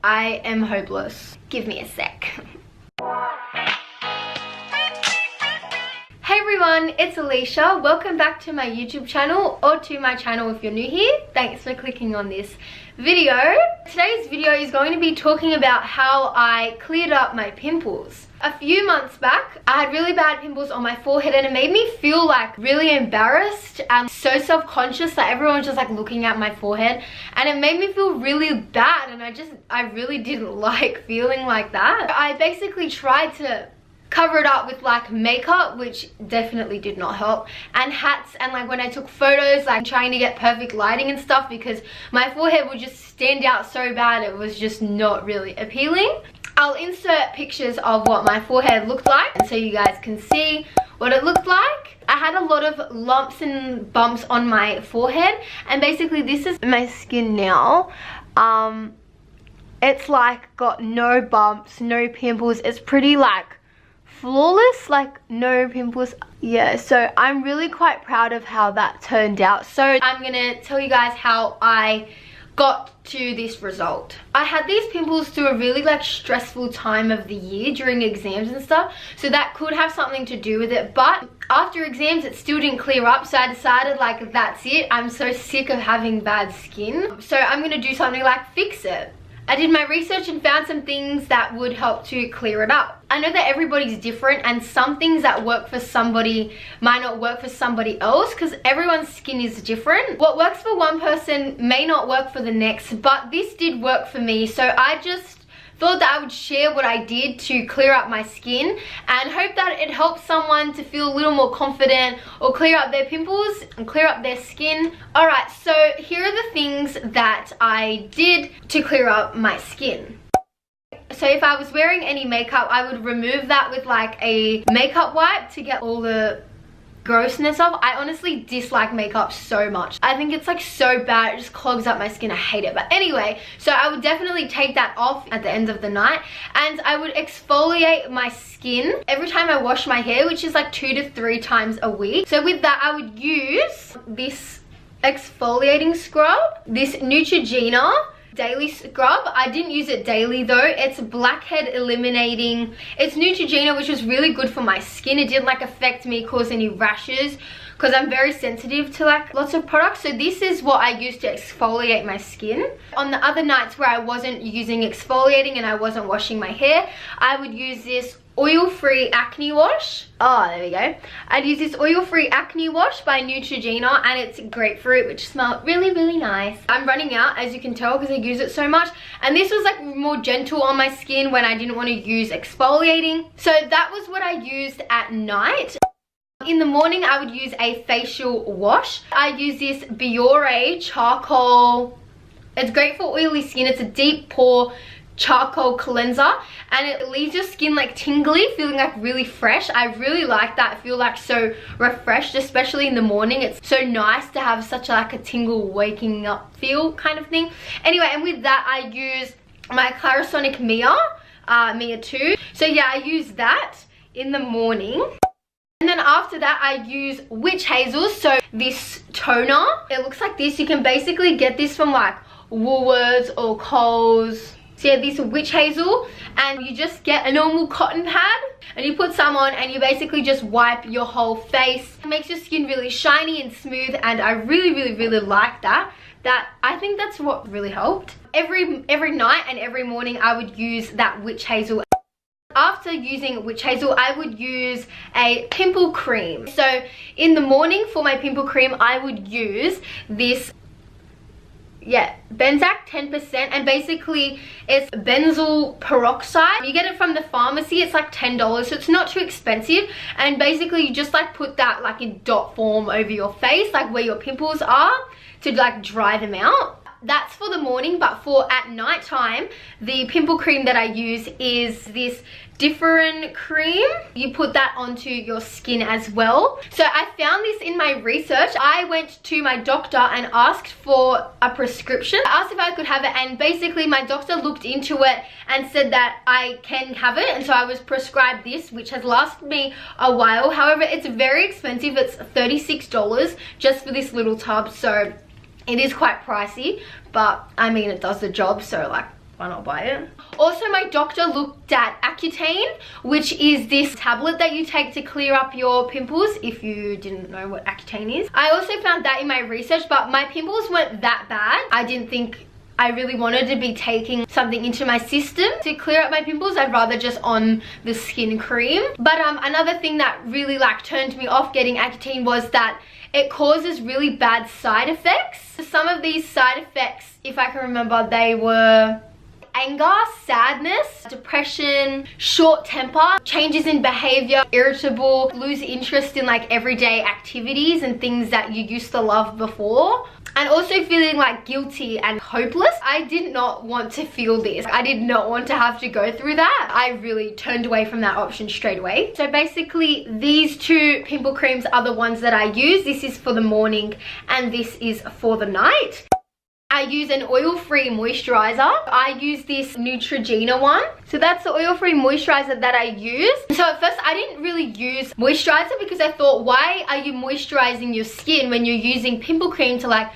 I am hopeless. Give me a sec. Hey everyone, it's Alicia. Welcome back to my YouTube channel, or to my channel if you're new here. Thanks for clicking on this video. Today's video is going to be talking about how I cleared up my pimples. A few months back, I had really bad pimples on my forehead and it made me feel like really embarrassed and so self-conscious that everyone was just like looking at my forehead, and it made me feel really bad, and I really didn't like feeling like that. I basically tried to cover it up with like makeup, which definitely did not help, and hats, and like when I took photos, like trying to get perfect lighting and stuff, because my forehead would just stand out so bad. It was just not really appealing. I'll insert pictures of what my forehead looked like, and so you guys can see what it looked like. I had a lot of lumps and bumps on my forehead, and basically this is my skin now. It's like got no bumps, no pimples. It's pretty like flawless, like no pimples. Yeah, so I'm really quite proud of how that turned out. So I'm gonna tell you guys how I got to this result. I had these pimples through a really like stressful time of the year during exams and stuff, so that could have something to do with it, but after exams it still didn't clear up, so I decided like that's it, I'm so sick of having bad skin, so I'm gonna do something like fix it. I did my research and found some things that would help to clear it up. I know that everybody's different, and some things that work for somebody might not work for somebody else, because everyone's skin is different. What works for one person may not work for the next, but this did work for me, so I just thought that I would share what I did to clear up my skin and hope that it helps someone to feel a little more confident or clear up their pimples and clear up their skin. Alright, so here are the things that I did to clear up my skin. So if I was wearing any makeup, I would remove that with like a makeup wipe to get all the grossness off. I honestly dislike makeup so much. I think it's like so bad, it just clogs up my skin. I hate it. But anyway, so I would definitely take that off at the end of the night, and I would exfoliate my skin every time I wash my hair, which is like 2 to 3 times a week. So with that, I would use this exfoliating scrub, this Neutrogena daily scrub. I didn't use it daily though. It's blackhead eliminating. It's Neutrogena, which was really good for my skin. It didn't like affect me, cause any rashes, because I'm very sensitive to like lots of products. So this is what I used to exfoliate my skin. On the other nights where I wasn't using exfoliating and I wasn't washing my hair, I would use this oil-free acne wash. Oh, there we go. I'd use this oil-free acne wash by Neutrogena, and it's grapefruit, which smelled really, really nice. I'm running out, as you can tell, because I use it so much, and this was like more gentle on my skin when I didn't want to use exfoliating. So that was what I used at night. In the morning, I would use a facial wash. I use this Biore charcoal. It's great for oily skin. It's a deep pore charcoal cleanser, and it leaves your skin like tingly, feeling like really fresh. I really like that. I feel like so refreshed, especially in the morning. It's so nice to have such like a tingle waking up feel kind of thing. Anyway, and with that I use my Clarisonic Mia 2. So yeah, I use that in the morning. And then after that I use Witch Hazel. So this toner, it looks like this. You can basically get this from like Woolworths or Coles. So yeah, this Witch Hazel, and you just get a normal cotton pad and you put some on, and you basically just wipe your whole face. It makes your skin really shiny and smooth, and I really like that. I think that's what really helped. Every night and every morning I would use that Witch Hazel. After using Witch Hazel, I would use a pimple cream. So in the morning for my pimple cream, I would use this Benzac 10%, and basically it's benzoyl peroxide. You get it from the pharmacy. It's like $10, so it's not too expensive, and basically you just like put that like in dot form over your face, like where your pimples are, to like dry them out. That's for the morning, but for at night time, the pimple cream that I use is this different cream. You put that onto your skin as well. So I found this in my research. I went to my doctor and asked for a prescription. I asked if I could have it, and basically my doctor looked into it and said that I can have it, and so I was prescribed this, which has lasted me a while. However, it's very expensive. It's $36 just for this little tub, so it is quite pricey, but I mean it does the job, so like why not buy it? Also, my doctor looked at Accutane, which is this tablet that you take to clear up your pimples, if you didn't know what Accutane is. I also found that in my research, but my pimples weren't that bad. I didn't think I really wanted to be taking something into my system to clear up my pimples. I'd rather just on the skin cream. But another thing that really like turned me off getting Accutane was that it causes really bad side effects. Some of these side effects, if I can remember, they were anger, sadness, depression, short temper, changes in behavior, irritable, lose interest in like everyday activities and things that you used to love before, and also feeling like guilty and hopeless. I did not want to feel this. I did not want to have to go through that. I really turned away from that option straight away. So basically these two pimple creams are the ones that I use. This is for the morning and this is for the night. I use an oil-free moisturizer. I use this Neutrogena one. So that's the oil-free moisturizer that I use. So at first I didn't really use moisturizer because I thought, why are you moisturizing your skin when you're using pimple cream to like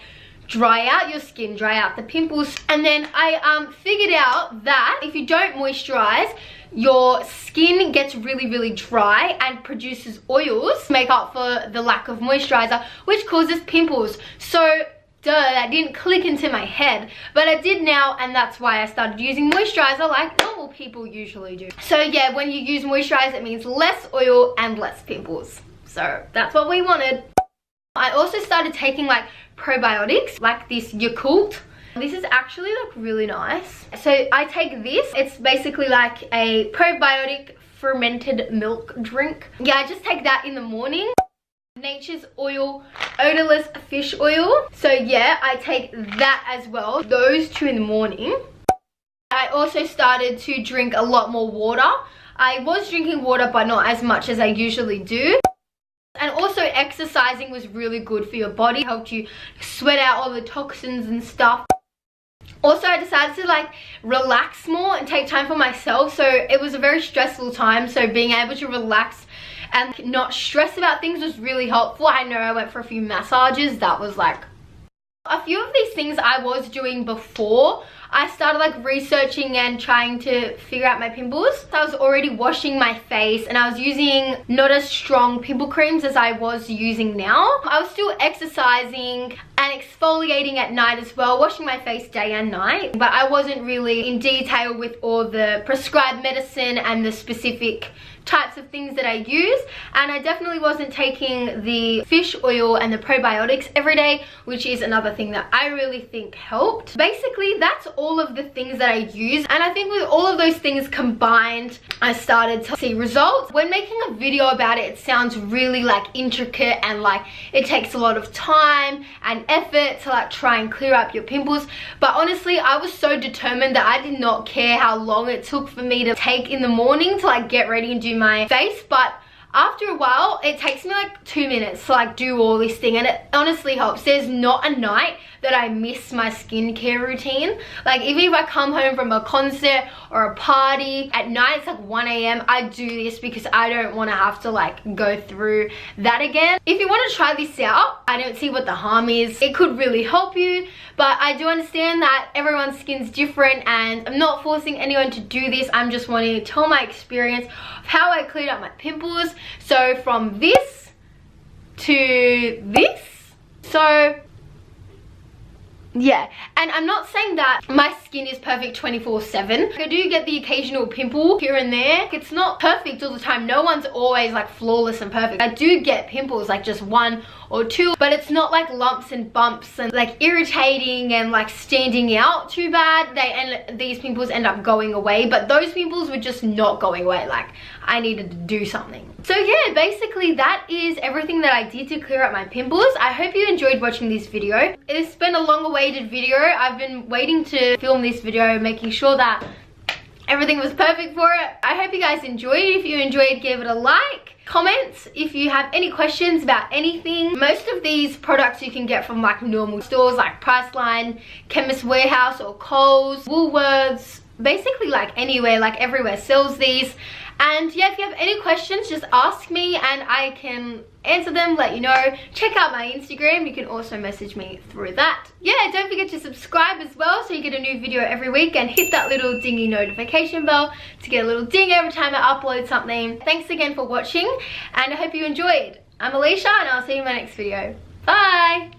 dry out your skin, dry out the pimples? And then I figured out that if you don't moisturize, your skin gets really dry and produces oils, make up for the lack of moisturizer, which causes pimples. So that didn't click into my head, but I did now, and that's why I started using moisturizer like normal people usually do. So yeah, when you use moisturizer, it means less oil and less pimples. So that's what we wanted. I also started taking like probiotics, like this Yakult. This is actually like really nice. So I take this. It's basically like a probiotic fermented milk drink. Yeah, I just take that in the morning. Nature's Oil odorless fish oil. So yeah, I take that as well. Those two in the morning. I also started to drink a lot more water. I was drinking water, but not as much as I usually do. And also exercising was really good for your body. Helped you sweat out all the toxins and stuff. Also, I decided to like relax more and take time for myself. So it was a very stressful time. So being able to relax and not stress about things was really helpful. I know I went for a few massages. That was like a few of these things I was doing before I started like researching and trying to figure out my pimples. So I was already washing my face and I was using not as strong pimple creams as I was using now. I was still exercising and exfoliating at night as well, washing my face day and night, but I wasn't really in detail with all the prescribed medicine and the specific types of things that I use. And I definitely wasn't taking the fish oil and the probiotics every day, which is another thing that I really think helped. Basically, that's all of the things that I use, and I think with all of those things combined, I started to see results. When making a video about it, it sounds really like intricate and like it takes a lot of time and effort to like try and clear up your pimples, but honestly I was so determined that I did not care how long it took for me to take in the morning to like get ready and do my face. But after a while, it takes me like 2 minutes to like do all this thing, and it honestly helps. There's not a night that I miss my skincare routine. Like even if I come home from a concert or a party at night, it's like 1 AM, I do this because I don't want to have to like go through that again. If you want to try this out, I don't see what the harm is. It could really help you, but I do understand that everyone's skin's different and I'm not forcing anyone to do this. I'm just wanting to tell my experience of how I cleared up my pimples. So from this to this. So yeah, and I'm not saying that my skin is perfect 24/7. I do get the occasional pimple here and there. It's not perfect all the time. No one's always like flawless and perfect. I do get pimples, like just 1 or 2, but it's not like lumps and bumps and like irritating and like standing out too bad. These pimples end up going away, but those pimples were just not going away. Like I needed to do something. So yeah, basically that is everything that I did to clear up my pimples. I hope you enjoyed watching this video. It's been a long awaited video. I've been waiting to film this video, making sure that everything was perfect for it. I hope you guys enjoyed. If you enjoyed, give it a like. Comments if you have any questions about anything. Most of these products you can get from like normal stores like Priceline, Chemist Warehouse or Coles, Woolworths, basically like anywhere, like everywhere sells these. And yeah, if you have any questions, just ask me and I can answer them, let you know. Check out my Instagram, you can also message me through that. Yeah, don't forget to subscribe as well so you get a new video every week, and hit that little dingy notification bell to get a little ding every time I upload something. Thanks again for watching and I hope you enjoyed. I'm Alicia and I'll see you in my next video. Bye!